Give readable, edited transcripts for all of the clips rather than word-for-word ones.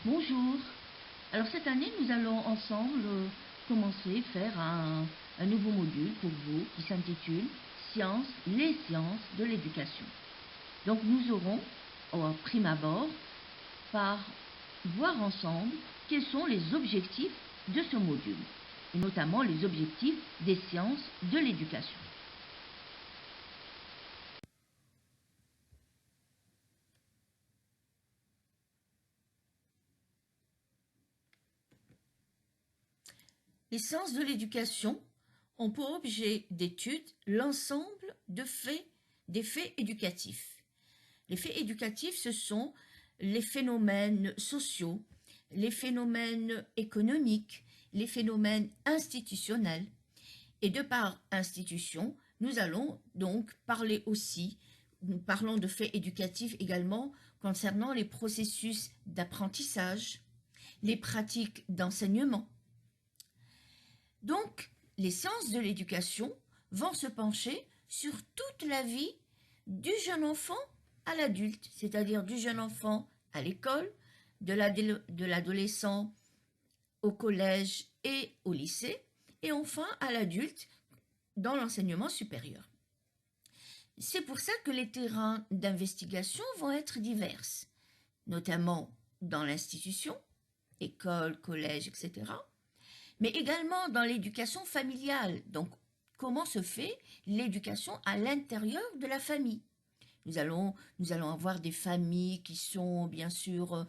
Bonjour. Alors cette année, nous allons ensemble commencer à faire un nouveau module pour vous qui s'intitule Sciences, les sciences de l'éducation. Donc nous aurons, au prime abord, par voir ensemble quels sont les objectifs de ce module, et notamment les objectifs des sciences de l'éducation. Les sciences de l'éducation ont pour objet d'étude l'ensemble des faits éducatifs. Les faits éducatifs, ce sont les phénomènes sociaux, les phénomènes économiques, les phénomènes institutionnels. Et de par institution, nous allons donc parler aussi, nous parlons de faits éducatifs également concernant les processus d'apprentissage, les pratiques d'enseignement. Donc, les sciences de l'éducation vont se pencher sur toute la vie du jeune enfant à l'adulte, c'est-à-dire du jeune enfant à l'école, de l'adolescent au collège et au lycée, et enfin à l'adulte dans l'enseignement supérieur. C'est pour ça que les terrains d'investigation vont être divers, notamment dans l'institution, école, collège, etc., mais également dans l'éducation familiale. Donc, comment se fait l'éducation à l'intérieur de la famille? Nous allons avoir des familles qui sont bien sûr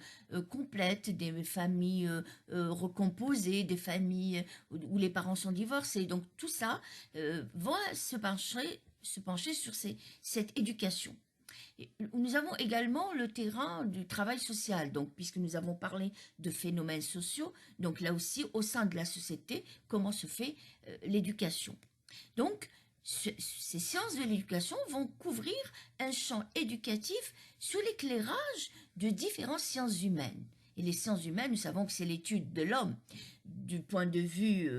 complètes, des familles recomposées, des familles où les parents sont divorcés. Donc tout ça va se pencher sur cette éducation. Et nous avons également le terrain du travail social, donc puisque nous avons parlé de phénomènes sociaux, donc là aussi au sein de la société, comment se fait l'éducation. Donc ces sciences de l'éducation vont couvrir un champ éducatif sous l'éclairage de différentes sciences humaines. Et les sciences humaines, nous savons que c'est l'étude de l'homme du point de vue,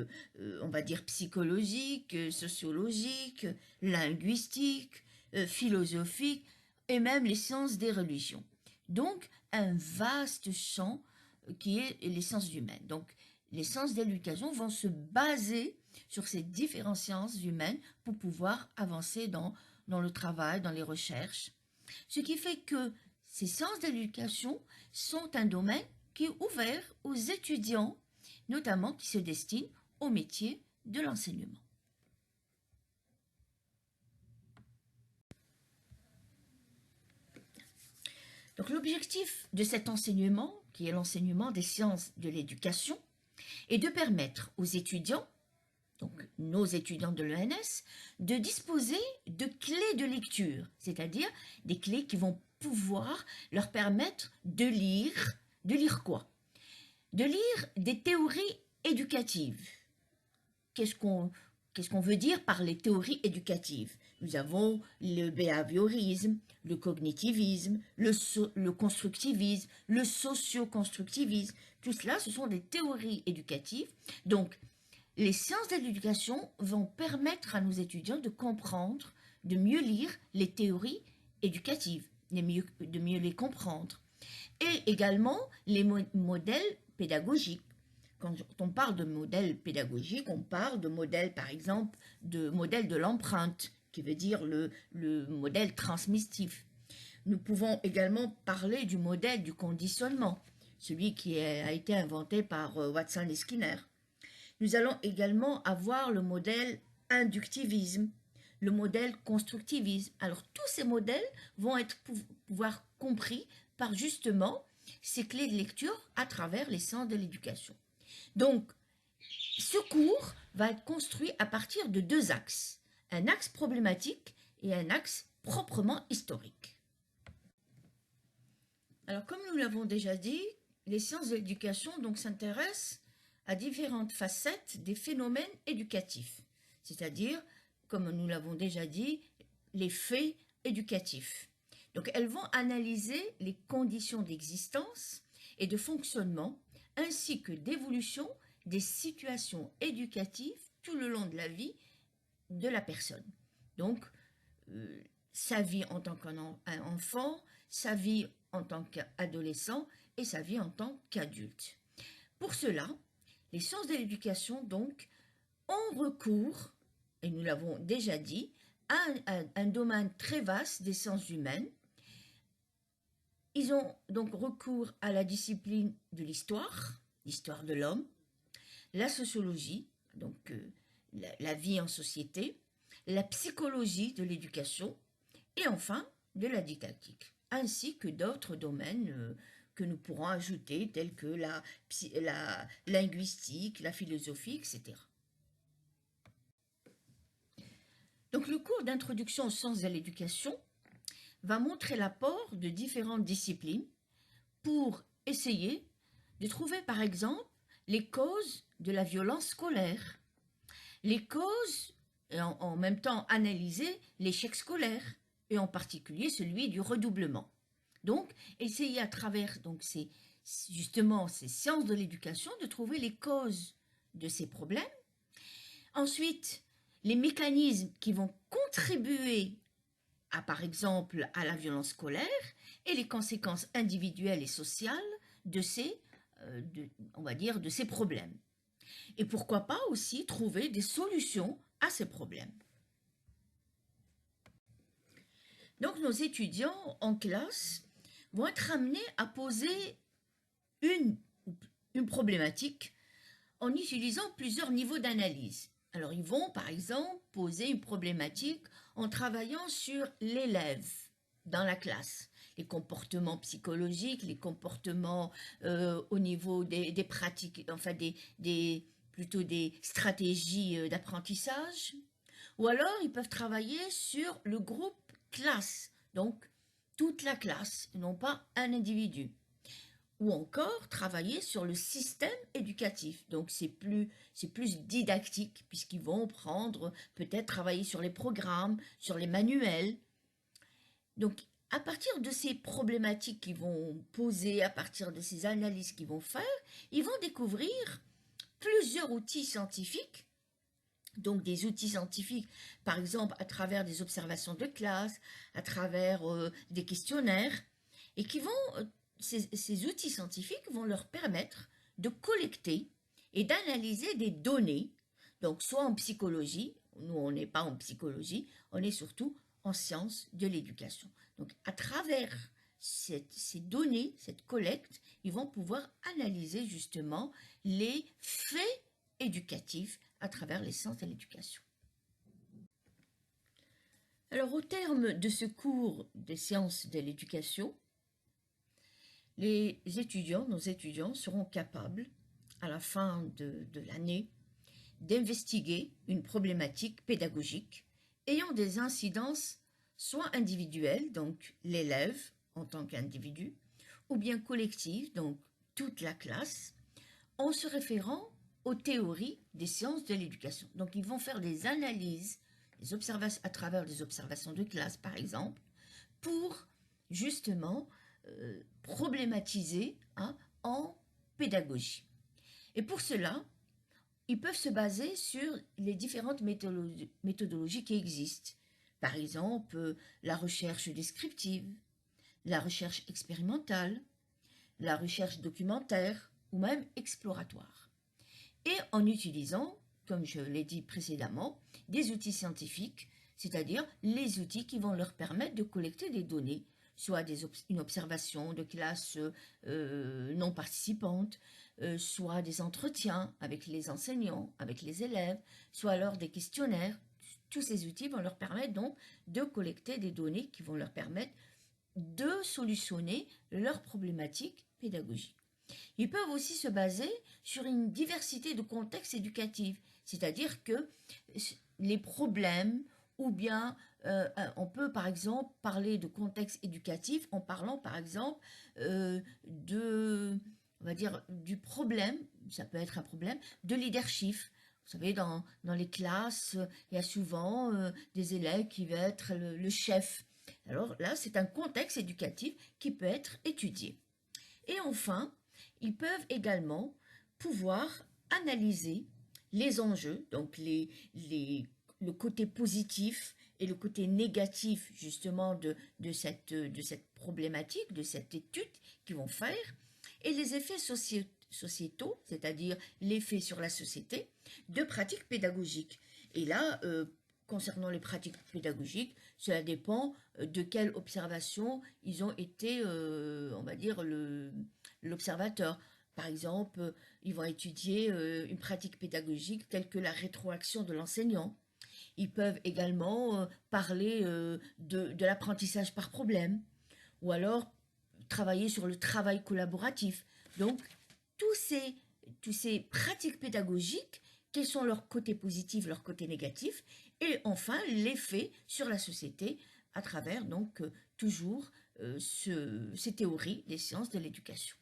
on va dire, psychologique, sociologique, linguistique, philosophique, et même les sciences des religions. Donc, un vaste champ qui est les sciences humaines. Donc, les sciences de l'éducation vont se baser sur ces différentes sciences humaines pour pouvoir avancer dans le travail, dans les recherches. Ce qui fait que ces sciences de l'éducation sont un domaine qui est ouvert aux étudiants, notamment qui se destinent au métier de l'enseignement. Donc l'objectif de cet enseignement, qui est l'enseignement des sciences de l'éducation, est de permettre aux étudiants, donc nos étudiants de l'ENS, de disposer de clés de lecture, c'est-à-dire des clés qui vont pouvoir leur permettre de lire quoi? De lire des théories éducatives. Qu'est-ce qu'on veut dire par les théories éducatives? Nous avons le behaviorisme, le cognitivisme, le constructivisme, le socio-constructivisme. Tout cela, ce sont des théories éducatives. Donc, les sciences de l'éducation vont permettre à nos étudiants de comprendre, de mieux lire les théories éducatives, de mieux les comprendre. Et également les modèles pédagogiques. Quand on parle de modèle pédagogique, on parle de modèle, par exemple, de modèle de l'empreinte, qui veut dire le modèle transmissif. Nous pouvons également parler du modèle du conditionnement, celui qui a été inventé par Watson et Skinner. Nous allons également avoir le modèle inductivisme, le modèle constructivisme. Alors tous ces modèles vont être pouvoir compris par justement ces clés de lecture à travers les sciences de l'éducation. Donc, ce cours va être construit à partir de deux axes, un axe problématique et un axe proprement historique. Alors, comme nous l'avons déjà dit, les sciences de l'éducation s'intéressent à différentes facettes des phénomènes éducatifs, c'est-à-dire, comme nous l'avons déjà dit, les faits éducatifs. Donc, elles vont analyser les conditions d'existence et de fonctionnement ainsi que d'évolution des situations éducatives tout le long de la vie de la personne. Donc, sa vie en tant qu'enfant, sa vie en tant qu'adolescent et sa vie en tant qu'adulte. Pour cela, les sciences de l'éducation, donc, ont recours, et nous l'avons déjà dit, à un domaine très vaste des sciences humaines. Ils ont donc recours à la discipline de l'histoire de l'homme, la sociologie, donc la vie en société, la psychologie de l'éducation, et enfin de la didactique, ainsi que d'autres domaines que nous pourrons ajouter, tels que la linguistique, la philosophie, etc. Donc le cours d'introduction aux sciences de l'éducation va montrer l'apport de différentes disciplines pour essayer de trouver par exemple les causes de la violence scolaire, les causes et en même temps analyser l'échec scolaire et en particulier celui du redoublement. Donc essayer à travers justement ces sciences de l'éducation de trouver les causes de ces problèmes. Ensuite, les mécanismes qui vont contribuer par exemple à la violence scolaire et les conséquences individuelles et sociales de on va dire, de ces problèmes. Et pourquoi pas aussi trouver des solutions à ces problèmes. Donc nos étudiants en classe vont être amenés à poser une problématique en utilisant plusieurs niveaux d'analyse. Alors ils vont par exemple poser une problématique en travaillant sur l'élève dans la classe, les comportements psychologiques, les comportements au niveau des pratiques, enfin plutôt des stratégies d'apprentissage. Ou alors ils peuvent travailler sur le groupe classe, donc toute la classe, non pas un individu. Ou encore travailler sur le système éducatif. Donc c'est plus didactique puisqu'ils vont peut-être travailler sur les programmes, sur les manuels. Donc à partir de ces problématiques qu'ils vont poser, à partir de ces analyses qu'ils vont faire, ils vont découvrir plusieurs outils scientifiques. Donc des outils scientifiques, par exemple à travers des observations de classe, à travers des questionnaires, et ces outils scientifiques vont leur permettre de collecter et d'analyser des données, donc soit en psychologie, nous on n'est pas en psychologie, on est surtout en sciences de l'éducation. Donc à travers ces données, cette collecte, ils vont pouvoir analyser justement les faits éducatifs à travers les sciences de l'éducation. Alors au terme de ce cours des sciences de l'éducation, nos étudiants seront capables, à la fin de l'année, d'investiguer une problématique pédagogique ayant des incidences soit individuelles, donc l'élève en tant qu'individu, ou bien collectives, donc toute la classe, en se référant aux théories des sciences de l'éducation. Donc ils vont faire des analyses, des observations à travers des observations de classe par exemple, pour justement problématiser en pédagogie. Et pour cela, ils peuvent se baser sur les différentes méthodologies qui existent. Par exemple, la recherche descriptive, la recherche expérimentale, la recherche documentaire ou même exploratoire. Et en utilisant, comme je l'ai dit précédemment, des outils scientifiques, c'est-à-dire les outils qui vont leur permettre de collecter des données, soit une observation de classe non participante, soit des entretiens avec les enseignants, avec les élèves, soit alors des questionnaires. Tous ces outils vont leur permettre donc de collecter des données qui vont leur permettre de solutionner leurs problématiques pédagogiques. Ils peuvent aussi se baser sur une diversité de contextes éducatifs, c'est-à-dire que les problèmes, ou bien on peut par exemple parler de contexte éducatif en parlant par exemple on va dire, du problème, ça peut être un problème, de leadership. Vous savez, dans les classes, il y a souvent des élèves qui veulent être le chef. Alors là, c'est un contexte éducatif qui peut être étudié. Et enfin, ils peuvent également pouvoir analyser les enjeux, donc le côté positif et le côté négatif justement de cette problématique, de cette étude qu'ils vont faire, et les effets sociétaux, c'est-à-dire l'effet sur la société, de pratiques pédagogiques. Et là, concernant les pratiques pédagogiques, cela dépend de quelle observation ils ont été, on va dire, l'observateur. Par exemple, ils vont étudier une pratique pédagogique telle que la rétroaction de l'enseignant. Ils peuvent également parler de l'apprentissage par problème, ou alors travailler sur le travail collaboratif. Donc, tous ces, tous ces pratiques pédagogiques, quels sont leurs côtés positifs, leurs côtés négatifs, et enfin l'effet sur la société à travers donc toujours ces théories des sciences de l'éducation.